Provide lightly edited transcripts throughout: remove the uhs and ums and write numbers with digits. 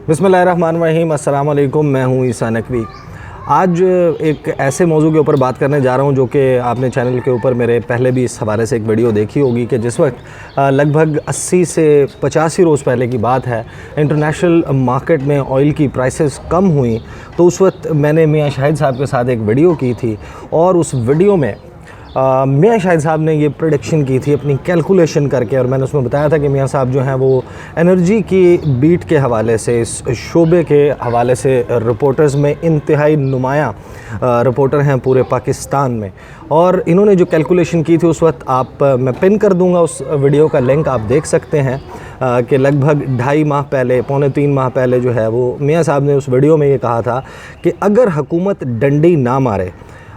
बिस्मिल्लाहिर्रहमानिर्रहीम, अस्सलाम वालेकुम। मैं हूँ ईसा नकवी। आज एक ऐसे मौजू के ऊपर बात करने जा रहा हूँ जो कि आपने चैनल के ऊपर मेरे पहले भी इस हवाले से एक वीडियो देखी होगी कि जिस वक्त लगभग 80 से 85 रोज़ पहले की बात है, इंटरनेशनल मार्केट में ऑयल की प्राइसेस कम हुई, तो उस वक्त मैंने मियां शाहिद साहब के साथ एक वीडियो की थी और उस वीडियो में मियां शाहिद साहब ने ये प्रेडिक्शन की थी अपनी कैलकुलेशन करके, और मैंने उसमें बताया था कि मियां साहब जो हैं वो एनर्जी की बीट के हवाले से, इस शोबे के हवाले से रिपोर्टर्स में इंतहाई नुमायाँ रिपोर्टर हैं पूरे पाकिस्तान में। और इन्होंने जो कैलकुलेशन की थी उस वक्त मैं पिन कर दूंगा उस वीडियो का लिंक, आप देख सकते हैं कि लगभग 2.5 माह पहले, पौने 3 माह पहले जो है वो मियां साहब ने उस वीडियो में ये कहा था कि अगर हुकूमत डंडी ना मारे,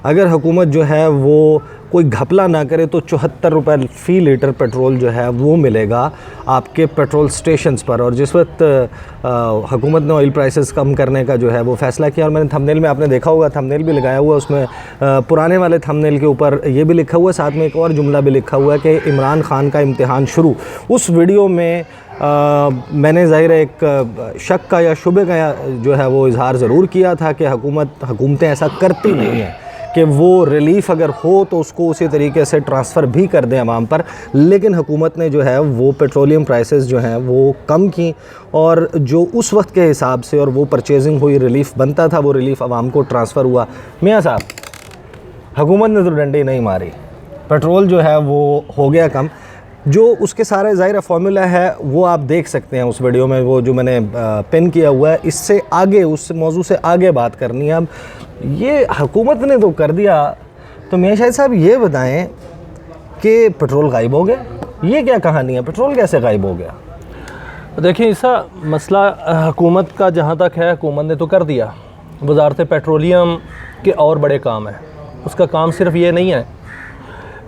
अगर हुकूमत जो है वो कोई घपला ना करे, तो 74 रुपये फ़ी लीटर पेट्रोल जो है वो मिलेगा आपके पेट्रोल स्टेशंस पर। और जिस वक्त हुकूमत ने ऑयल प्राइसेस कम करने का जो है वो फ़ैसला किया, और मैंने थंबनेल में, आपने देखा होगा थंबनेल भी लगाया हुआ, उसमें पुराने वाले थंबनेल के ऊपर ये भी लिखा हुआ है, साथ में एक और जुमला भी लिखा हुआ है कि इमरान खान का इम्तिहान शुरू। उस वीडियो में मैंने ज़ाहिर एक शक का या शुबे का जो है वो इजहार ज़रूर किया था कि हुकूमतें ऐसा करती नहीं हैं कि वो रिलीफ़ अगर हो तो उसको उसी तरीके से ट्रांसफ़र भी कर दें आवाम पर। लेकिन हुकूमत ने जो है वो पेट्रोलियम प्राइसेस जो हैं वो कम की, और जो उस वक्त के हिसाब से और वो परचेजिंग हुई, रिलीफ़ बनता था, वो रिलीफ़ आवाम को ट्रांसफ़र हुआ। मियां साहब, हुकूमत ने तो डंडी नहीं मारी, पेट्रोल जो है वो हो गया कम। जो उसके सारे ज़ाहिर फार्मूला है वो आप देख सकते हैं उस वीडियो में, वो जो मैंने पिन किया हुआ है। इससे आगे, उस मौजू से आगे बात करनी है। अब ये हुकूमत ने तो कर दिया, तो मियां शाहिद साहब ये बताएं कि पेट्रोल गायब हो गया, ये क्या कहानी है, पेट्रोल कैसे गायब हो गया? देखिए, इसका मसला हुकूमत का जहाँ तक है, हुकूमत ने तो कर दिया। वजारत पेट्रोलियम के और बड़े काम है। उसका काम सिर्फ ये नहीं है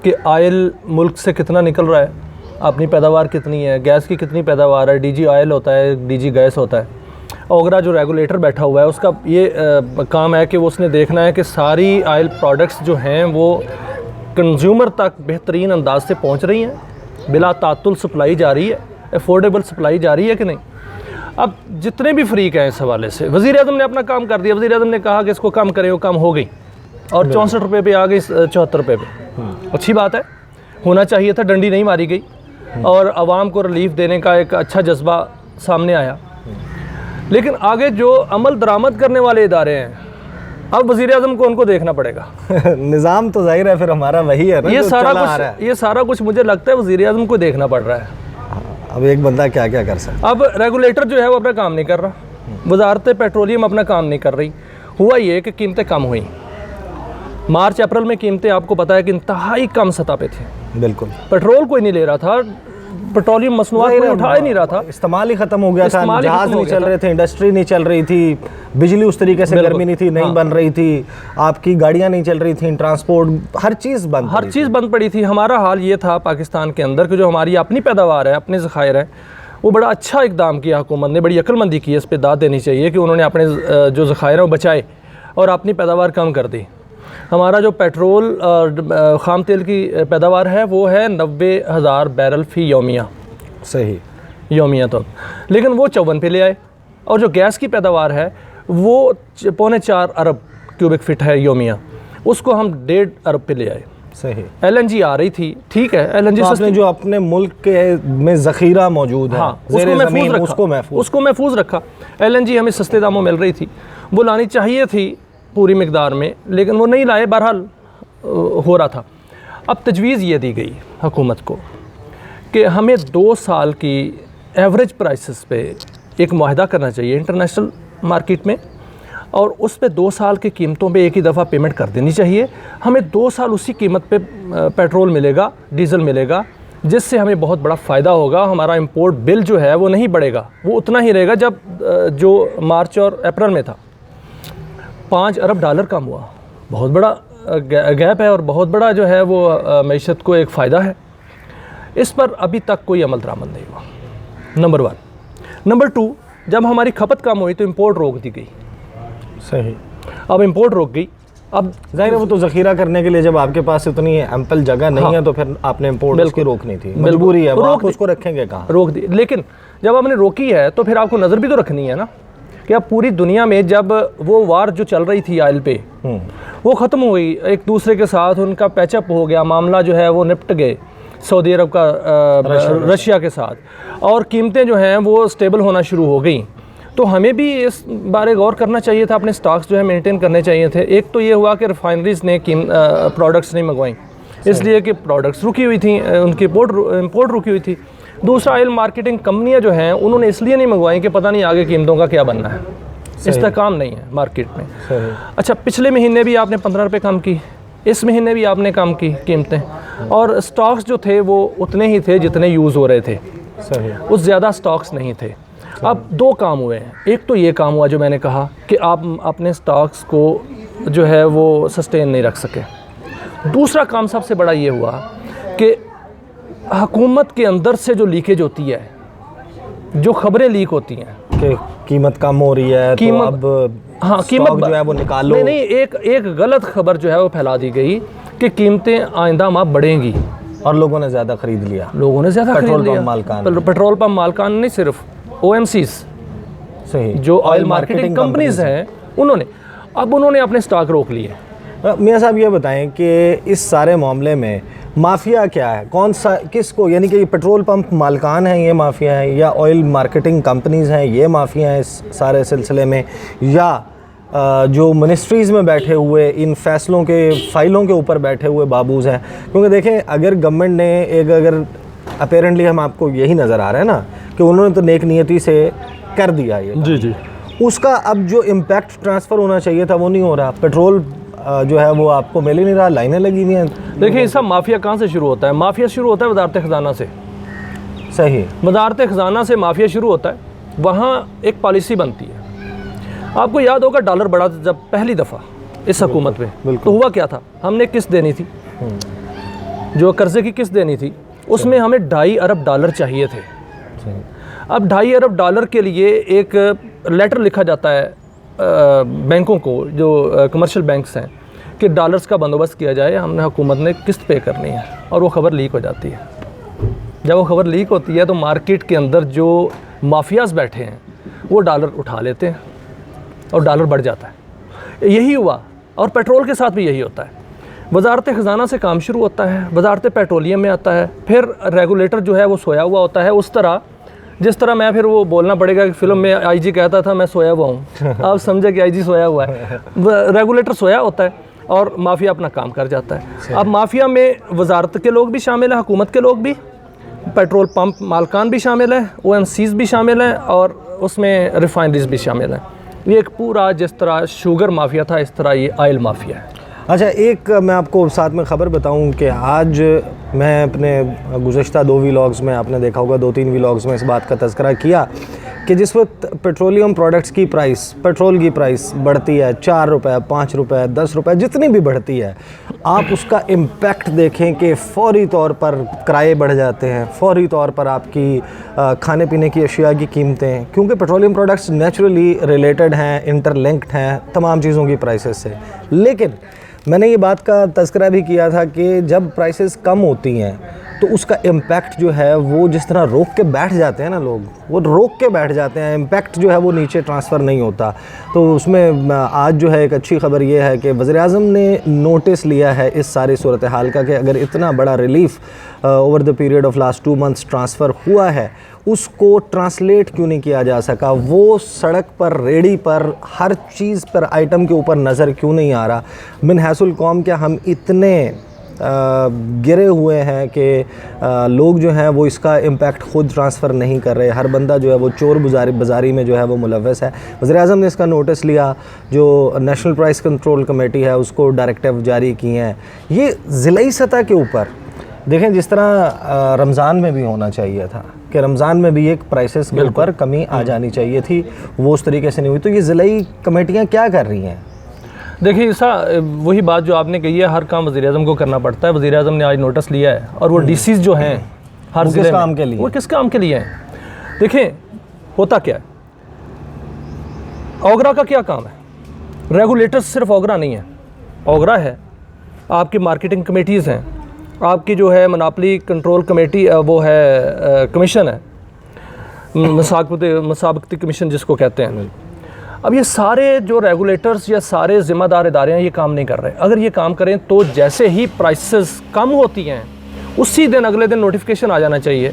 कि आयल मुल्क से कितना निकल रहा है, अपनी पैदावार कितनी है, गैस की कितनी पैदावार है, डीजी आयल होता है, डीजी गैस होता है। ओगरा जो रेगुलेटर बैठा हुआ है, उसका ये काम है कि वो उसने देखना है कि सारी आयल प्रोडक्ट्स जो हैं वो कंज्यूमर तक बेहतरीन अंदाज से पहुंच रही हैं, बिला तातुल सप्लाई जा रही है, अफोर्डेबल सप्लाई जा रही है कि नहीं। अब जितने भी फ्रीक हैं इस हवाले से, वज़ीर-ए-आज़म ने अपना काम कर दिया। वज़ीर-ए-आज़म ने कहा कि इसको कम करें, वो कम हो गई और 64 रुपये पे आ गई, 74 रुपये पे। अच्छी बात है, होना चाहिए था, डंडी नहीं मारी गई और आवाम को रिलीफ देने का एक अच्छा जज्बा सामने आया। लेकिन आगे जो अमल दरामद करने वाले इदारे हैं, अब वज़ीर-ए-आज़म को उनको देखना पड़ेगा। निज़ाम तो जाहिर है फिर हमारा वही है ना, ये सारा कुछ मुझे लगता है वज़ीर-ए-आज़म को देखना पड़ रहा है। अब एक बंदा क्या क्या कर सकता। अब रेगुलेटर जो है वो अपना काम नहीं कर रहा, वजारत पेट्रोलियम अपना काम नहीं कर रही। हुआ ये कि कीमतें कम हुई। मार्च अप्रैल में कीमतें आपको पता है कि इंतहाई कम सतह पे थी। बिल्कुल, पेट्रोल कोई नहीं ले रहा था, पेट्रोलियम मसनूआत कोई उठा ही नहीं रहा था, इस्तेमाल ही ख़त्म हो गया था, जहाज़ नहीं चल रहे थे, इंडस्ट्री नहीं चल रही थी, बिजली उस तरीके से गर्मी नहीं थी, नहीं बन रही थी, आपकी गाड़ियाँ नहीं चल रही थी, ट्रांसपोर्ट, हर चीज़ बंद पड़ी थी। हमारा हाल ये था पाकिस्तान के अंदर कि जो हमारी अपनी पैदावार है, अपने ज़खायर हैं, वो बड़ा अच्छा इकदाम किया हुकूमत ने, बड़ी अक्लमंदी की है, इस पर दाद देनी चाहिए कि उन्होंने अपने जो ज़खायर हैं वो बचाए और अपनी पैदावार कम कर दी। हमारा जो पेट्रोल ख़ाम तेल की पैदावार है वो है 90,000 बैरल फ़ी योमिया, सही योमिया तो, लेकिन वो 54 पे ले आए। और जो गैस की पैदावार है वो 4.25 अरब क्यूबिक फ़िट है योमिया, उसको हम 1.5 अरब पे ले आए। सही। LNG आ रही थी, ठीक है, LNG आपने जो अपने मुल्क के में ज़ख़ीरा मौजूद है, हाँ, उसको महफूज रखा। LNG हमें सस्ते दामों मिल रही थी, वो लानी चाहिए थी पूरी मिकदार में, लेकिन वो नहीं लाए, बहरहाल हो रहा था। अब तजवीज़ ये दी गई हुकूमत को कि हमें 2 साल की एवरेज प्राइसेस पे एक मुआहदा करना चाहिए इंटरनेशनल मार्केट में, और उस पे 2 साल की कीमतों पे एक ही दफ़ा पेमेंट कर देनी चाहिए। हमें 2 साल उसी कीमत पे पेट्रोल मिलेगा, डीज़ल मिलेगा, जिससे हमें बहुत बड़ा फ़ायदा होगा। हमारा इंपोर्ट बिल जो है वो नहीं बढ़ेगा, वो उतना ही रहेगा जब जो मार्च और अप्रैल में था। $5 अरब कम हुआ, बहुत बड़ा गैप है और बहुत बड़ा जो है वो मईशत को एक फ़ायदा है। इस पर अभी तक कोई अमल दरामद नहीं हुआ, नंबर 1। नंबर 2, जब हमारी खपत कम हुई तो इंपोर्ट रोक दी गई। सही। अब इंपोर्ट रोक गई, अब जाहिर है वो तो ज़ख़ीरा करने के लिए जब आपके पास इतनी एम्पल जगह नहीं है तो फिर आपने इंपोर्ट उसकी रोकनी थी, मजबूरी है, आप उसको रखेंगे कहाँ, रोक दी। लेकिन जब आपने रोकी है तो फिर आपको नज़र भी तो रखनी है ना कि अब पूरी दुनिया में जब वो वार जो चल रही थी ऑयल पे वो ख़त्म हो गई, एक दूसरे के साथ उनका पैचअप हो गया, मामला जो है वो निपट गए सऊदी अरब का रशिया के साथ, और कीमतें जो हैं वो स्टेबल होना शुरू हो गई। तो हमें भी इस बारे गौर करना चाहिए था, अपने स्टॉक्स जो है मेंटेन करने चाहिए थे। एक तो ये हुआ कि रिफाइनरीज़ ने प्रोडक्ट्स नहीं मंगवाई, इसलिए कि प्रोडक्ट्स रुकी हुई थी, उनकी इंपोर्ट रुकी हुई थी। दूसरा, ऑयल मार्केटिंग कंपनियां जो हैं उन्होंने इसलिए नहीं मंगवाई कि पता नहीं आगे कीमतों का क्या बनना है, इस्तेहकाम नहीं है मार्केट में। अच्छा, पिछले महीने भी आपने 15 रुपये कम की, इस महीने भी आपने कम की कीमतें, और स्टॉक्स जो थे वो उतने ही थे जितने यूज़ हो रहे थे, उस ज़्यादा स्टॉक्स नहीं थे। अब दो काम हुए हैं, एक तो ये काम हुआ जो मैंने कहा कि आप अपने स्टॉक्स को जो है वो सस्टेन नहीं रख सके। दूसरा काम सबसे बड़ा ये हुआ कि हुकूमत के अंदर से जो लीकेज होती है, जो खबरें लीक होती हैं कि कीमत कम हो रही है, कीमत, तो अब हाँ, कीमत जो है वो निकालो। नहीं, एक गलत खबर जो है वो फैला दी गई कि कीमतें आइंदा माह बढ़ेंगी, और लोगों ने ज़्यादा खरीद लिया। लोगों ने ज़्यादा पेट्रोल खरीद पंप लिया। मालकान, पेट्रोल पंप मालकान नहीं, सिर्फ OMCs सही, जो ऑयल मार्केटिंग कंपनीज हैं उन्होंने अपने स्टॉक रोक लिए। मियाँ साहब ये बताएं कि इस सारे मामले में माफिया क्या है, कौन सा, किसको, यानी कि पेट्रोल पंप मालकान हैं ये माफिया हैं, या ऑयल मार्केटिंग कंपनीज़ हैं ये माफिया हैं इस सारे सिलसिले में, या जो मिनिस्ट्रीज़ में बैठे हुए इन फैसलों के फाइलों के ऊपर बैठे हुए बाबूज हैं? क्योंकि देखें, अगर गवर्नमेंट ने अगर अपेरेंटली हम आपको यही नज़र आ रहा है ना कि उन्होंने तो नेक नियति से कर दिया ये, जी, उसका अब जो इम्पैक्ट ट्रांसफ़र होना चाहिए था वो नहीं हो रहा। पेट्रोल जो है वो आपको मिल ही नहीं रहा, लाइनें लगी हुई हैं। देखिए, इसका माफिया कहाँ से शुरू होता है? माफिया शुरू होता है वजारत ख़जाना से। सही, वजारत ख़जाना से माफिया शुरू होता है, वहाँ एक पॉलिसी बनती है। आपको याद होगा डॉलर बढ़ा जब पहली दफ़ा इस हुकूमत में, तो हुआ क्या था? हमने किस्त देनी थी, जो कर्जे की किस्त देनी थी, उसमें हमें $2.5 अरब चाहिए थे। अब $2.5 अरब के लिए एक लेटर लिखा जाता है बैंकों को, जो कमर्शियल बैंक्स हैं, कि डॉलर्स का बंदोबस्त किया जाए, हमने हुकूमत ने किस्त पे करनी है, और वो खबर लीक हो जाती है। जब वो खबर लीक होती है तो मार्केट के अंदर जो माफियाज बैठे हैं वो डॉलर उठा लेते हैं और डॉलर बढ़ जाता है। यही हुआ, और पेट्रोल के साथ भी यही होता है। वजारत ख़जाना से काम शुरू होता है, वजारत पेट्रोलियम में आता है, फिर रेगुलेटर जो है वो सोया हुआ होता है, उस तरह जिस तरह मैं फिर वो बोलना पड़ेगा कि फ़िल्म में IG कहता था मैं सोया हुआ हूँ, आप समझे कि IG सोया हुआ है। रेगुलेटर सोया होता है और माफिया अपना काम कर जाता है। अब माफिया में वजारत के लोग भी शामिल हैं, हुकूमत के लोग भी, पेट्रोल पंप मालकान भी शामिल हैं, OMCs भी शामिल हैं, और उसमें रिफाइनरीज भी शामिल हैं। ये एक पूरा, जिस तरह शुगर माफिया था इस तरह ये ऑयल माफिया है। अच्छा, एक मैं आपको साथ में ख़बर बताऊं कि आज मैं अपने गुज़श्ता 2 व्लॉग्स में, आपने देखा होगा 2-3 व्लॉग्स में इस बात का तज़किरा किया कि जिस वक्त पेट्रोलियम प्रोडक्ट्स की प्राइस, पेट्रोल की प्राइस बढ़ती है, 4 रुपये, 5 रुपये, 10 रुपये, जितनी भी बढ़ती है, आप उसका इम्पैक्ट देखें कि फ़ौरी तौर पर किराए बढ़ जाते हैं, फ़ौरी तौर पर आपकी खाने पीने की अशिया की कीमतें, क्योंकि पेट्रोलियम प्रोडक्ट्स नेचुरली रिलेटेड हैं, इंटरलिंक्ड हैं तमाम चीज़ों की प्राइसेस से। लेकिन मैंने ये बात का तज़किरा भी किया था कि जब प्राइसेस कम होती हैं तो उसका इम्पैक्ट जो है वो जिस तरह रोक के बैठ जाते हैं ना लोग, वो रोक के बैठ जाते हैं, इम्पैक्ट जो है वो नीचे ट्रांसफ़र नहीं होता। तो उसमें आज जो है एक अच्छी ख़बर ये है कि वज़ीर-ए-आज़म ने नोटिस लिया है इस सारी सूरत हाल का कि अगर इतना बड़ा relief over the period of last 2 months transfer हुआ है, उसको ट्रांसलेट क्यों नहीं किया जा सका? वो सड़क पर, रेडी पर, हर चीज़ पर, आइटम के ऊपर नज़र क्यों नहीं आ रहा? मिन हैसुल कौम क्या हम इतने गिरे हुए हैं कि लोग जो हैं वो इसका इम्पैक्ट ख़ुद ट्रांसफ़र नहीं कर रहे, हर बंदा जो है वो चोर बाज़ारी में जो है वो मुलव्वस है। वज़ीर-ए-आज़म ने इसका नोटिस लिया, जो नेशनल प्राइस कंट्रोल कमेटी है उसको डायरेक्टिव जारी किए हैं। ये ज़िलाई सतह के ऊपर देखें, जिस तरह रमज़ान में भी होना चाहिए था कि रमज़ान में भी एक प्राइसेस के ऊपर कमी आ जानी चाहिए थी, वो उस तरीके से नहीं हुई। तो ये ज़िलाई कमेटियाँ क्या कर रही हैं? देखिए ऐसा, वही बात जो आपने कही है, हर काम वज़ीर-ए-आज़म को करना पड़ता है। वज़ीर-ए-आज़म ने आज नोटिस लिया है, और वो DCs जो हैं हर ज़िले में, काम के लिए, वो किस काम के लिए हैं? देखें होता क्या है, ओगरा का क्या काम है? रेगुलेटर सिर्फ ओगरा नहीं है, ओगरा है, आपकी मार्केटिंग कमेटीज़ हैं, आपकी जो है मोनोपोली कंट्रोल कमेटी, वो है कमीशन है, मुसाबकती कमीशन जिसको कहते हैं। अब ये सारे जो रेगुलेटर्स या सारे ज़िम्मेदार इदारे हैं ये काम नहीं कर रहे। अगर ये काम करें तो जैसे ही प्राइसेस कम होती हैं उसी दिन अगले दिन नोटिफिकेशन आ जाना चाहिए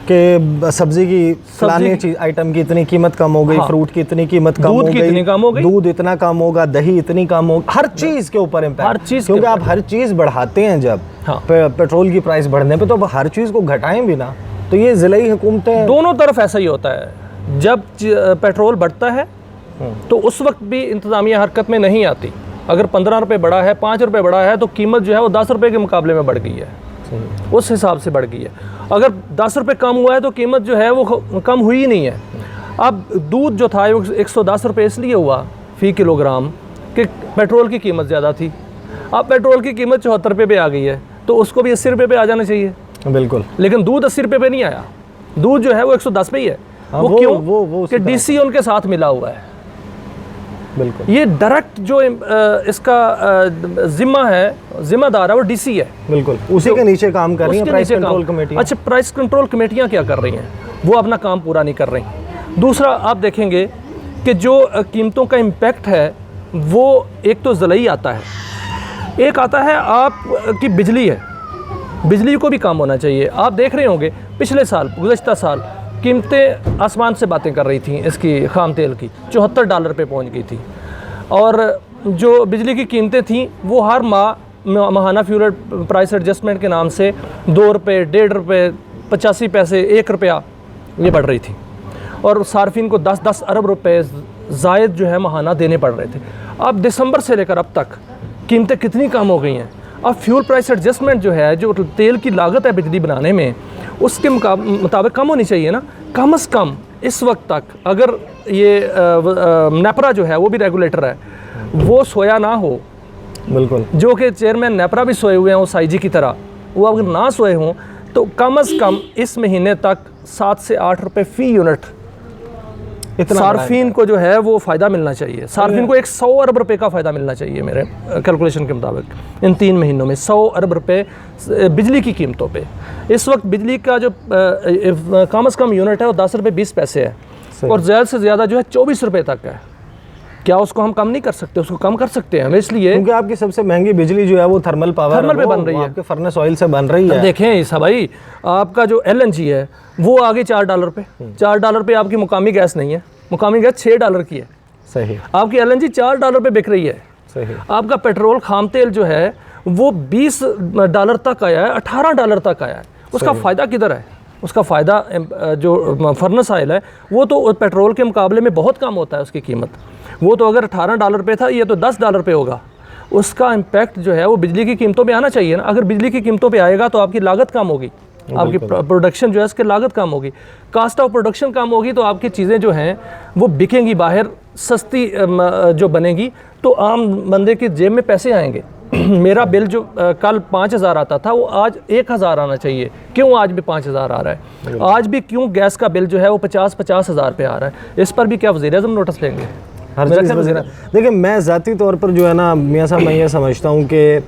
कि सब्जी की फलाने चीज आइटम की इतनी कीमत कम हो गई, हाँ। फ्रूट की इतनी कीमत कम हो दूध की गई, इतनी कम हो गई, दूध इतना कम होगा, दही इतनी कम होगी, हर चीज़ के ऊपर इम्पैक्ट, हर चीज़ क्योंकि आप हर चीज़ बढ़ाते हैं जब हाँ। पेट्रोल की प्राइस बढ़ने पे, तो अब हर चीज़ को घटाएं भी ना, तो ये ज़िलाई हुकूमतें दोनों तरफ ऐसा ही होता है। जब पेट्रोल बढ़ता है तो उस वक्त भी इंतज़ामिया हरकत में नहीं आती। अगर 15 रुपये बढ़ा है, 5 रुपये बढ़ा है, तो कीमत जो है वो 10 रुपये के मुकाबले में बढ़ गई है, उस हिसाब से बढ़ गई है। अगर 10 रुपये कम हुआ है तो कीमत जो है वो कम हुई ही नहीं है। अब दूध जो था वो 110 रुपये इसलिए हुआ फ़ी किलोग्राम कि पेट्रोल की कीमत ज़्यादा थी। अब पेट्रोल की कीमत 74 रुपये पे आ गई है, तो उसको भी 80 रुपये पे आ जाना चाहिए। बिल्कुल, लेकिन दूध 80 रुपये पे नहीं आया, दूध जो है वो 110 पे ही है। हाँ, वो क्यों? वो कि डीसी उनके साथ मिला हुआ है। बिल्कुल, ये डायरेक्ट जो इसका जिम्मेदार है वो डीसी है। बिल्कुल, उसी के नीचे काम कर रही है प्राइस कंट्रोल कमेटी। अच्छा, प्राइस कंट्रोल कमेटियाँ क्या कर रही हैं? वो अपना काम पूरा नहीं कर रही। दूसरा, आप देखेंगे कि जो कीमतों का इम्पैक्ट है वो एक तो ज़लई आता है, एक आता है आपकी बिजली है। बिजली को भी काम होना चाहिए। आप देख रहे होंगे पिछले साल, गुज़श्ता साल कीमतें आसमान से बातें कर रही थी, इसकी खाम तेल की $74 पे पहुंच गई थी। और जो बिजली की कीमतें थीं वो हर माहाना फ्यूल प्राइस एडजस्टमेंट के नाम से 2 रुपये, 1.5 रुपये, 85 पैसे, 1 रुपया ये बढ़ रही थी। और सार्फिन को 10-10 अरब रुपए ज़ायद जो है माहाना देने पड़ रहे थे। अब दिसंबर से लेकर अब तक कीमतें कितनी कम हो गई हैं। अब फ्यूल प्राइस एडजस्टमेंट जो है, जो तेल की लागत है बिजली बनाने में, उसके मुताबिक कम होनी चाहिए ना। कम से कम इस वक्त तक अगर ये नेपरा जो है वो भी रेगुलेटर है, वो सोया ना हो, बिल्कुल, जो कि चेयरमैन नेपरा भी सोए हुए हैं उस आईजी की तरह, वो अगर ना सोए हों तो कम से कम इस महीने तक 7 से 8 रुपये फ़ी यूनिट इतना सार्फिन को जो है वो फ़ायदा मिलना चाहिए। सार्फिन को 100 अरब रुपए का फ़ायदा मिलना चाहिए मेरे कैलकुलेशन के मुताबिक। इन 3 महीनों में 100 अरब रुपए बिजली की कीमतों पे। इस वक्त बिजली का जो कम से कम यूनिट है वो 10 रुपये 20 पैसे है, और ज़्यादा से ज़्यादा जो है 24 रुपये तक है। क्या उसको हम कम नहीं कर सकते? उसको कम कर सकते हैं हम, इसलिए क्योंकि आपकी सबसे महंगी बिजली जो है वो थर्मल पावर पे बन रही है, आपके फर्नेस ऑयल से बन रही है। देखें ईसा भाई, आपका जो LNG है वो आगे $4 पे, $4 पे आपकी मुकामी गैस नहीं है, मुकामी गैस $6 की है। सही, आपकी LNG $4 पे बिक रही है। सही, आपका पेट्रोल खाम तेल जो है वो $20 तक आया है, $18 तक आया है। उसका फ़ायदा किधर है? उसका फ़ायदा जो फर्नेस ऑयल है वो तो पेट्रोल के मुकाबले में बहुत कम होता है उसकी कीमत। वो तो अगर $18 पे था, ये तो $10 पे होगा। उसका इम्पैक्ट जो है वो बिजली की कीमतों पे आना चाहिए ना। अगर बिजली की कीमतों पे आएगा तो आपकी लागत कम होगी, आपकी प्रोडक्शन जो है उसकी लागत कम होगी, कास्ट ऑफ प्रोडक्शन कम होगी, तो आपकी चीज़ें जो हैं वो बिकेंगी बाहर, सस्ती जो बनेगी, तो आम बंदे की जेब में पैसे आएंगे। मेरा बिल जो कल 5,000 आता था वो आज 1,000 आना चाहिए। क्यों आज भी 5,000 आ रहा है? आज भी क्यों गैस का बिल जो है वो 50-50 हज़ार पे आ रहा है? इस पर भी क्या वज़ीर-ए-आज़म नोटिस लेंगे? हर चीज़ वज़ीर। देखिए, मैं ज़ाती तौर पर जो है ना मियाँ साहब, मैं ये समझता हूँ कि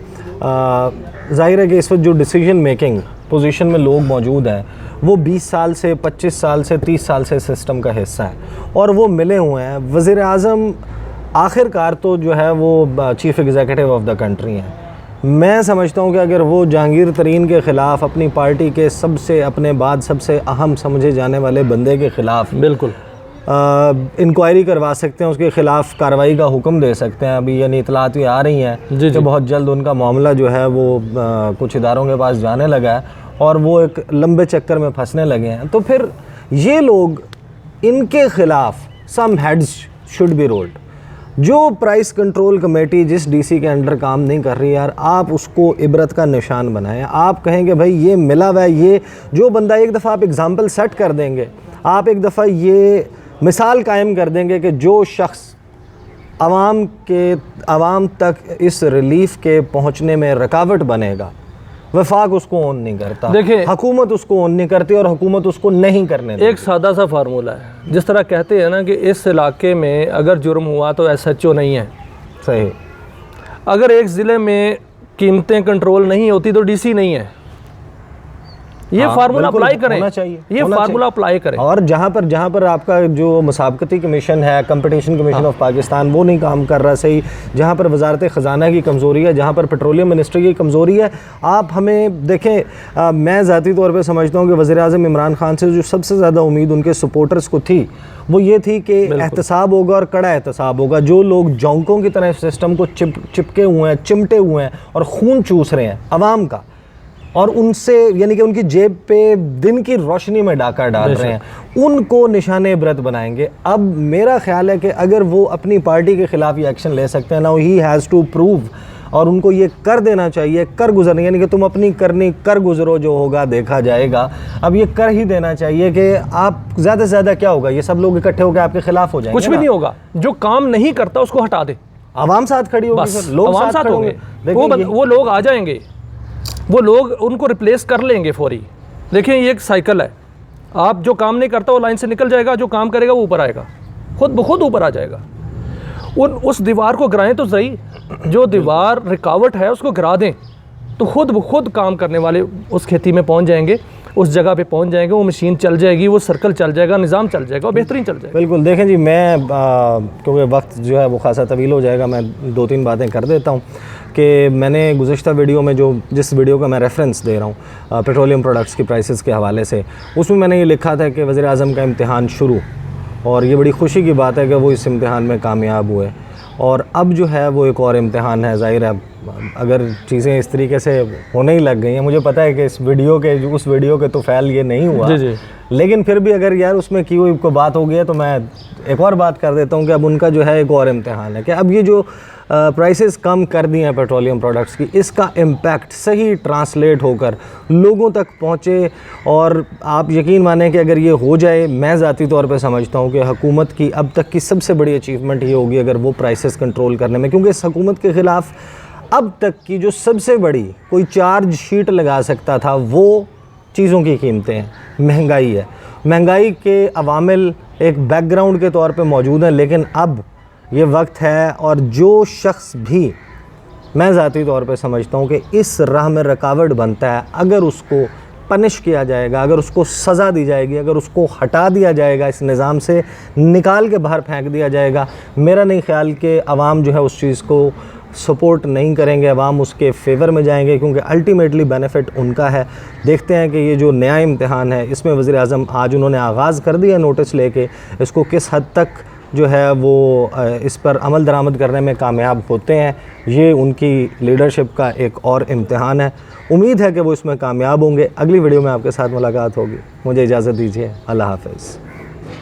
ज़ाहिर है कि इस वक्त जो डिसीजन मेकिंग पोजीशन में लोग मौजूद हैं वो 20 साल से, 25 साल से, 30 साल से सिस्टम का हिस्सा है, और वो मिले हुए हैं। वज़ीर आज़म आखिरकार तो जो है वो chief executive of the country हैं। मैं समझता हूँ कि अगर वो जहांगीर तरीन के ख़िलाफ़, अपनी पार्टी के सबसे अपने बाद सबसे अहम समझे जाने वाले बंदे के ख़िलाफ़ बिल्कुल इंक्वायरी करवा सकते हैं, उसके ख़िलाफ़ कार्रवाई का हुक्म दे सकते हैं। अभी यानी इतलात आ रही हैं कि बहुत जल्द उनका मामला जो है वो कुछ इदारों के पास जाने लगा है और वो एक लंबे चक्कर में फंसने लगे हैं। तो फिर ये लोग, इनके ख़िलाफ़ सम हेड्स शुड बी रोल्ड। जो प्राइस कंट्रोल कमेटी जिस डीसी के अंडर काम नहीं कर रही, यार आप उसको इबरत का निशान बनाएं। आप कहेंगे भाई ये मिला हुआ है, ये जो बंदा, एक दफ़ा आप एग्ज़ाम्पल सेट कर देंगे, आप एक दफ़ा ये मिसाल कायम कर देंगे कि जो शख्स आवाम तक इस रिलीफ़ के पहुँचने में रुकावट बनेगा, वफाक उसको ओन नहीं करता, देखिए हुकूमत उसको ओन नहीं करती और हुकूमत उसको नहीं करने देती। एक सादा सा फार्मूला है, जिस तरह कहते हैं ना कि इस इलाके में अगर जुर्म हुआ तो SHO नहीं है। सही, अगर एक ज़िले में कीमतें कंट्रोल नहीं होती तो DC नहीं है। ये हाँ, फार्मूला बिल्कुल, अप्लाई करें, होना चाहिए, ये होना फार्मूला अप्लाई करें। और जहाँ पर आपका जो मुसाबकती कमीशन है, कंपटीशन कमीशन ऑफ पाकिस्तान, वो नहीं काम कर रहा सही, जहाँ पर वजारत ख़जाना की कमज़ोरी है, जहाँ पर पेट्रोलियम मिनिस्ट्री की कमज़ोरी है, आप हमें देखें, मैं ज़ाती तौर पर समझता हूँ कि वज़ीर-ए-आज़म इमरान खान से जो सबसे ज़्यादा उम्मीद उनके सपोर्टर्स को थी वो ये थी कि एहतसाब होगा और कड़ा एहतसाब होगा। जो लोग जौंकों की तरह सिस्टम को चिपके हुए हैं, चिमटे हुए हैं और खून चूस रहे हैं आवाम का, और उनसे यानी कि उनकी जेब पे दिन की रोशनी में डाका डाल रहे हैं, उनको निशाने इबरत बनाएंगे। अब मेरा ख्याल है कि अगर वो अपनी पार्टी के ख़िलाफ़ ये एक्शन ले सकते हैं, now he has to prove, और उनको ये कर देना चाहिए, कर गुजरने, यानी कि तुम अपनी करनी कर गुजरो, जो होगा देखा जाएगा। अब ये कर ही देना चाहिए कि आप ज़्यादा से ज़्यादा क्या होगा, ये सब लोग इकट्ठे होकर आपके खिलाफ हो जाएंगे। कुछ भी नहीं होगा, जो काम नहीं करता उसको हटा दे, आवाम साथ खड़ी होगी, बस लोग आवाम साथ होंगे, वो लोग आ जाएंगे, वो लोग उनको रिप्लेस कर लेंगे फौरी। देखिए ये एक साइकिल है, आप जो काम नहीं करता वो लाइन से निकल जाएगा, जो काम करेगा वो ऊपर आएगा, खुद ब खुद ऊपर आ जाएगा। उस दीवार को गिराएं तो सही, जो दीवार रुकावट है उसको गिरा दें, तो खुद ब खुद काम करने वाले उस खेती में पहुंच जाएंगे, उस जगह पे पहुंच जाएंगे, वो मशीन चल जाएगी, वो सर्कल चल जाएगा, निज़ाम चल जाएगा और बेहतरीन चल जाएगा। बिल्कुल। देखें जी, मैं क्योंकि वक्त जो है वो खासा तवील हो जाएगा, मैं 2-3 बातें कर देता हूँ कि मैंने गुज़श्ता वीडियो में जिस वीडियो का मैं रेफरेंस दे रहा हूँ पेट्रोलियम प्रोडक्ट्स की प्राइसेस के हवाले से, उसमें मैंने ये लिखा था कि वज़ीर-ए-आज़म का इम्तिहान शुरू, और ये बड़ी खुशी की बात है कि वो इस इम्तिहान में कामयाब हुए, और अब जो है वो एक और इम्तिहान है। ज़ाहिर है अगर चीज़ें इस तरीके से होने ही लग गई हैं, मुझे पता है कि उस वीडियो के तो फ़ैल ये नहीं हुआ, जी जी, लेकिन फिर भी अगर यार उसमें की हुई कोई बात हो गई है तो मैं एक और बात कर देता हूँ कि अब उनका जो है एक और इम्तिहान है कि अब ये जो प्राइसेस कम कर दी हैं पेट्रोलियम प्रोडक्ट्स की, इसका इम्पैक्ट सही ट्रांसलेट होकर लोगों तक पहुँचे। और आप यकीन मानें कि अगर ये हो जाए, मैं ज़ाती तौर पे समझता हूँ कि हुकूमत की अब तक की सबसे बड़ी अचीवमेंट ये होगी अगर वो प्राइसेस कंट्रोल करने में, क्योंकि इस हुकूमत के ख़िलाफ़ अब तक की जो सबसे बड़ी कोई चार्ज शीट लगा सकता था वो चीज़ों की कीमतें हैं, महंगाई है। महंगाई के अवामिल एक बैकग्राउंड के तौर पे मौजूद हैं, लेकिन अब ये वक्त है, और जो शख्स भी, मैं ज़ाती तौर पे समझता हूँ कि इस राह में रुकावट बनता है, अगर उसको पनिश किया जाएगा, अगर उसको सज़ा दी जाएगी, अगर उसको हटा दिया जाएगा, इस निज़ाम से निकाल के बाहर फेंक दिया जाएगा, मेरा नहीं ख्याल कि अवाम जो है उस चीज़ को सपोर्ट नहीं करेंगे, अवाम उसके फेवर में जाएंगे, क्योंकि अल्टीमेटली बेनिफिट उनका है। देखते हैं कि ये जो नया इम्तिहान है इसमें वज़ीर-ए-आज़म आज उन्होंने आगाज़ कर दिया नोटिस लेके, इसको किस हद तक जो है वो इस पर अमल दरामद करने में कामयाब होते हैं, ये उनकी लीडरशिप का एक और इम्तिहान है। उम्मीद है कि वो इसमें कामयाब होंगे। अगली वीडियो में आपके साथ मुलाकात होगी, मुझे इजाज़त दीजिए, अल्लाह हाफ़िज़।